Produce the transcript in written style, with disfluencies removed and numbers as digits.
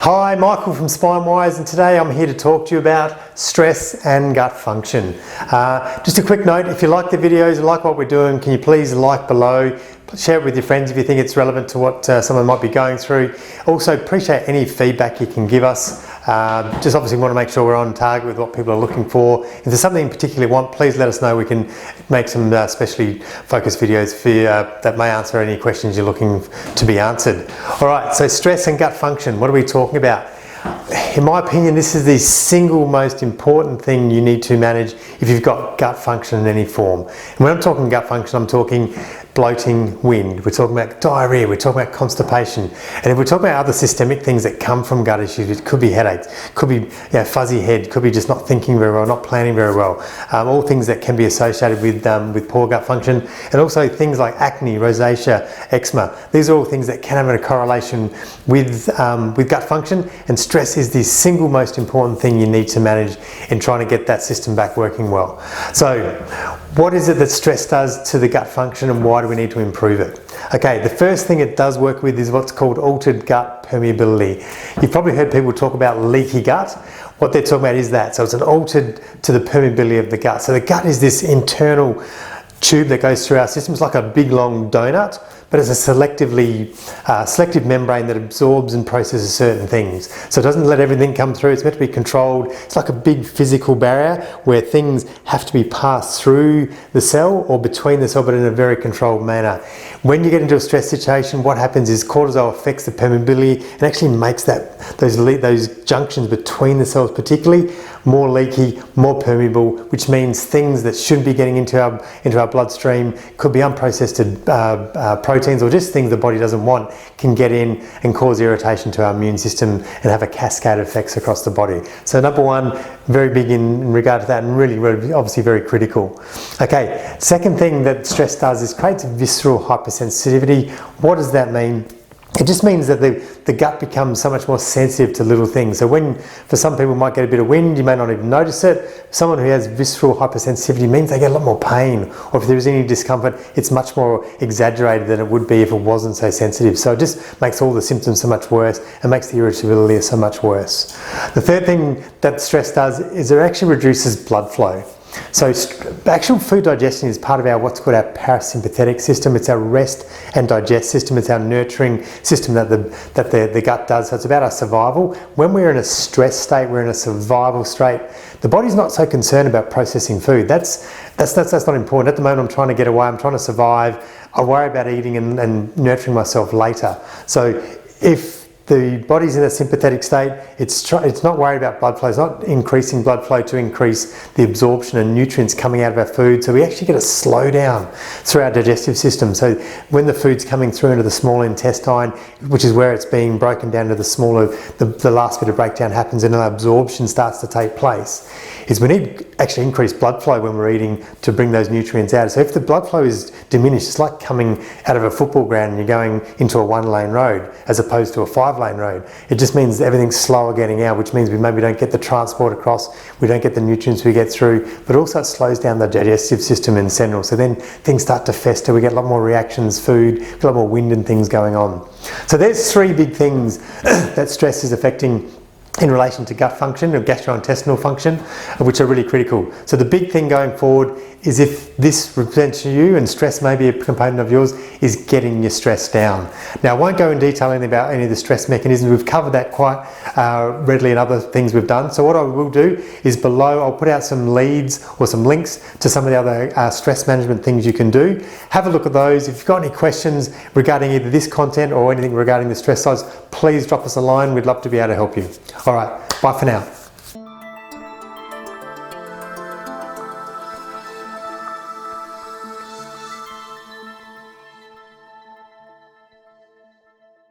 Hi, Michael from SpineWise, and today I'm here to talk to you about stress and gut function. Just a quick note, if you like the videos and like what we're doing, can you please like below, share it with your friends if you think it's relevant to what someone might be going through. Also, appreciate any feedback you can give us. Just obviously want to make sure we're on target with what people are looking for. If there's something in particular you want, please let us know. We can make some specially focused videos for you that may answer any questions you're looking to be answered. All right, so stress and gut function, what are we talking about? In my opinion, this is the single most important thing you need to manage if you've got gut function in any form. And when I'm talking gut function, I'm talking bloating, wind, we're talking about diarrhea, we're talking about constipation. And if we're talking about other systemic things that come from gut issues, it could be headaches, could be fuzzy head, could be just not thinking very well, not planning very well. All things that can be associated with poor gut function. And also things like acne, rosacea, eczema. These are all things that can have a correlation with gut function, and stress is the single most important thing you need to manage in trying to get that system back working well. So what is it that stress does to the gut function, and why do we need to improve it? Okay, the first thing it does work with is what's called altered gut permeability. You've probably heard people talk about leaky gut. What they're talking about is that. So it's an altered to the permeability of the gut. So the gut is this internal tube that goes through our system. It's like a big long donut, but it's a selective membrane that absorbs and processes certain things. So it doesn't let everything come through. It's meant to be controlled. It's like a big physical barrier where things have to be passed through the cell or between the cell, but in a very controlled manner. When you get into a stress situation, what happens is cortisol affects the permeability and actually makes those junctions between the cells particularly more leaky, more permeable, which means things that shouldn't be getting into our bloodstream, could be unprocessed proteins or just things the body doesn't want, can get in and cause irritation to our immune system and have a cascade of effects across the body. So number one, very big in regard to that, and really obviously very critical. Okay, second thing that stress does is creates visceral hypersensitivity. What does that mean? It just means that the gut becomes so much more sensitive to little things. So for some people might get a bit of wind, you may not even notice it. Someone who has visceral hypersensitivity means they get a lot more pain, or if there's any discomfort, it's much more exaggerated than it would be if it wasn't so sensitive. So it just makes all the symptoms so much worse and makes the irritability so much worse. The third thing that stress does is it actually reduces blood flow. So actual food digestion is part of what's called our parasympathetic system. It's our rest and digest system. It's our nurturing system that the gut does. So it's about our survival. When we're in a stress state, we're in a survival state. The body's not so concerned about processing food. That's not important. At the moment, I'm trying to get away. I'm trying to survive. I worry about eating and nurturing myself later. So if the body's in a sympathetic state, it's not worried about blood flow. It's not increasing blood flow to increase the absorption and nutrients coming out of our food. So we actually get a slowdown through our digestive system. So when the food's coming through into the small intestine, which is where it's being broken down to the last bit of breakdown happens and an absorption starts to take place, is we need actually increased blood flow when we're eating to bring those nutrients out. So if the blood flow is diminished, it's like coming out of a football ground and you're going into a 1-lane road as opposed to a 5-lane road. It just means everything's slower getting out, which means we maybe don't get the transport across, we don't get the nutrients we get through, but also it slows down the digestive system in general. So then things start to fester, we get a lot more reactions, food, a lot more wind and things going on. So there's three big things that stress is affecting in relation to gut function or gastrointestinal function, which are really critical. So the big thing going forward is, if this represents you and stress may be a component of yours, is getting your stress down. Now, I won't go in detail about any of the stress mechanisms. We've covered that quite readily in other things we've done. So what I will do is below, I'll put out some leads or some links to some of the other stress management things you can do. Have a look at those. If you've got any questions regarding either this content or anything regarding the stress size, please drop us a line. We'd love to be able to help you. All right, bye for now.